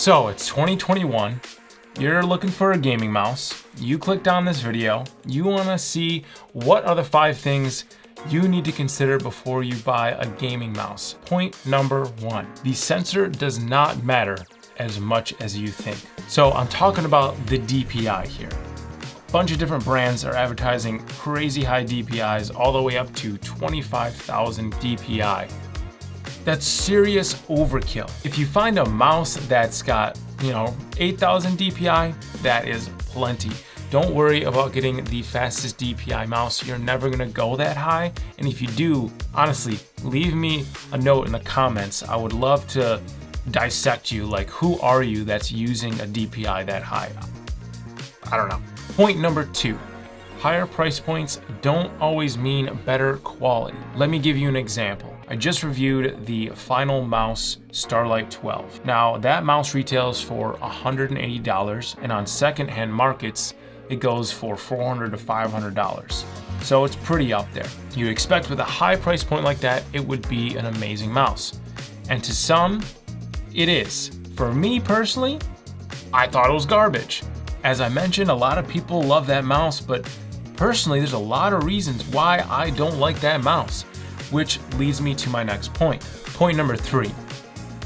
So it's 2021, you're looking for a gaming mouse, you clicked on this video, you wanna see what are the 5 things you need to consider before you buy a gaming mouse. Point number 1, the sensor does not matter as much as you think. So I'm talking about the DPI here. A bunch of different brands are advertising crazy high DPIs all the way up to 25,000 DPI. That's serious overkill. If you find a mouse that's got, 8,000 DPI, that is plenty. Don't worry about getting the fastest DPI mouse. You're never gonna go that high. And if you do, honestly, leave me a note in the comments. I would love to dissect you. Like, who are you that's using a DPI that high? I don't know. Point number 2. Higher price points don't always mean better quality. Let me give you an example. I just reviewed the Final Mouse Starlight 12. Now that mouse retails for $180 and on secondhand markets, it goes for $400 to $500. So it's pretty up there. You'd expect with a high price point like that, it would be an amazing mouse. And to some, it is. For me personally, I thought it was garbage. As I mentioned, a lot of people love that mouse, but personally, there's a lot of reasons why I don't like that mouse, which leads me to my next point. Point number 3,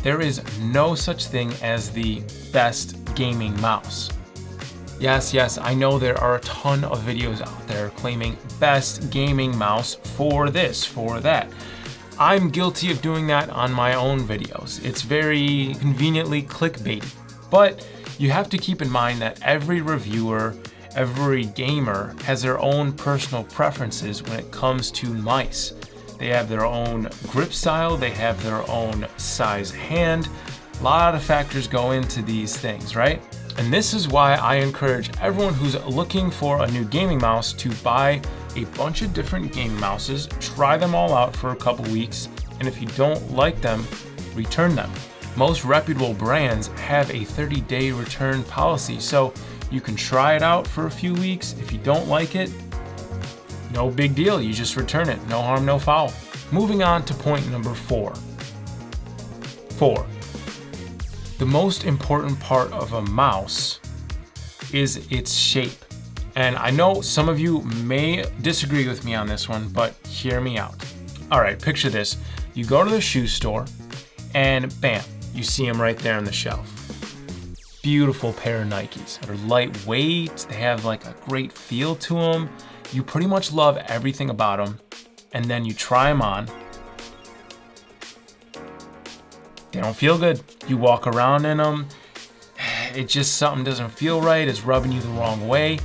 there is no such thing as the best gaming mouse. Yes, I know there are a ton of videos out there claiming best gaming mouse for this, for that. I'm guilty of doing that on my own videos. It's very conveniently clickbaity, but you have to keep in mind that every reviewer, every gamer has their own personal preferences when it comes to mice. They have their own grip style, they have their own size hand. A lot of factors go into these things, right? And this is why I encourage everyone who's looking for a new gaming mouse to buy a bunch of different gaming mouses, try them all out for a couple weeks, and if you don't like them, return them. Most reputable brands have a 30-day return policy, so you can try it out for a few weeks. If you don't like it, no big deal, you just return it. No harm, no foul. Moving on to point number 4. 4. The most important part of a mouse is its shape. And I know some of you may disagree with me on this one, but hear me out. All right, picture this. You go to the shoe store and bam, you see them right there on the shelf. Beautiful pair of Nikes that are lightweight. They have like a great feel to them. You pretty much love everything about them. And then you try them on. They don't feel good. You walk around in them. It just, something doesn't feel right. It's rubbing you the wrong way.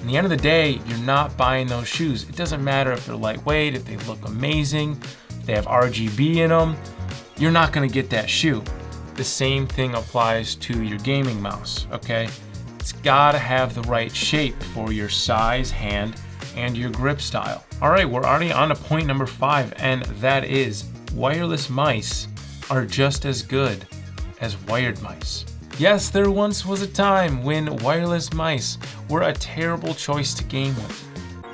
In the end of the day, you're not buying those shoes. It doesn't matter if they're lightweight, if they look amazing, if they have RGB in them. You're not gonna get that shoe. The same thing applies to your gaming mouse, okay? It's gotta have the right shape for your size, hand, and your grip style. All right, we're already on to point number 5, and that is wireless mice are just as good as wired mice. Yes, there once was a time when wireless mice were a terrible choice to game with,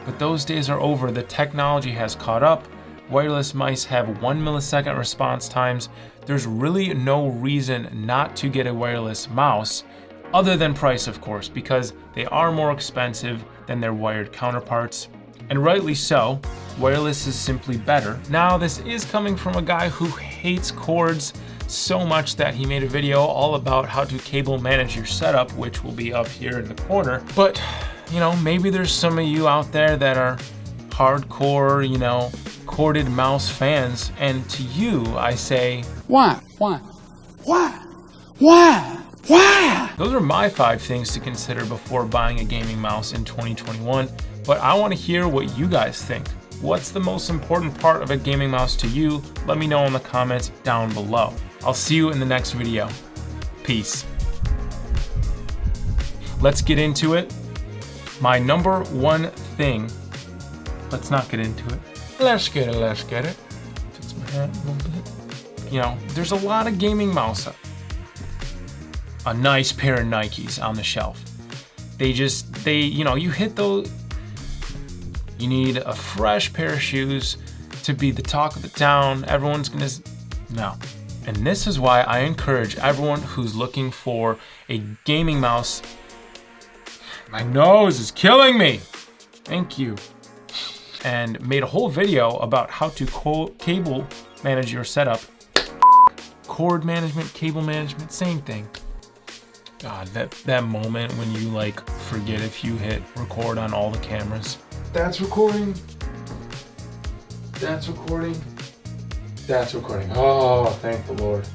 but those days are over. The technology has caught up. Wireless mice have 1 millisecond response times. There's really no reason not to get a wireless mouse, other than price, of course, because they are more expensive than their wired counterparts. And rightly so, wireless is simply better. Now, this is coming from a guy who hates cords so much that he made a video all about how to cable manage your setup, which will be up here in the corner. But, maybe there's some of you out there that are hardcore, corded mouse fans, and to you, I say, why? Those are my 5 things to consider before buying a gaming mouse in 2021, but I want to hear what you guys think. What's the most important part of a gaming mouse to you? Let me know in the comments down below. I'll see you in the next video. Peace. Let's get into it. My number 1 thing, let's not get into it. Let's get it. Fix my hat a little bit. There's a lot of gaming mouse. A nice pair of Nikes on the shelf. You hit those. You need a fresh pair of shoes to be the talk of the town. No. And this is why I encourage everyone who's looking for a gaming mouse. My nose is killing me. Thank you. And made a whole video about how to cable manage your setup. Cord management, cable management, same thing. God, that moment when you like forget if you hit record on all the cameras. That's recording. That's recording. That's recording. Oh, thank the Lord.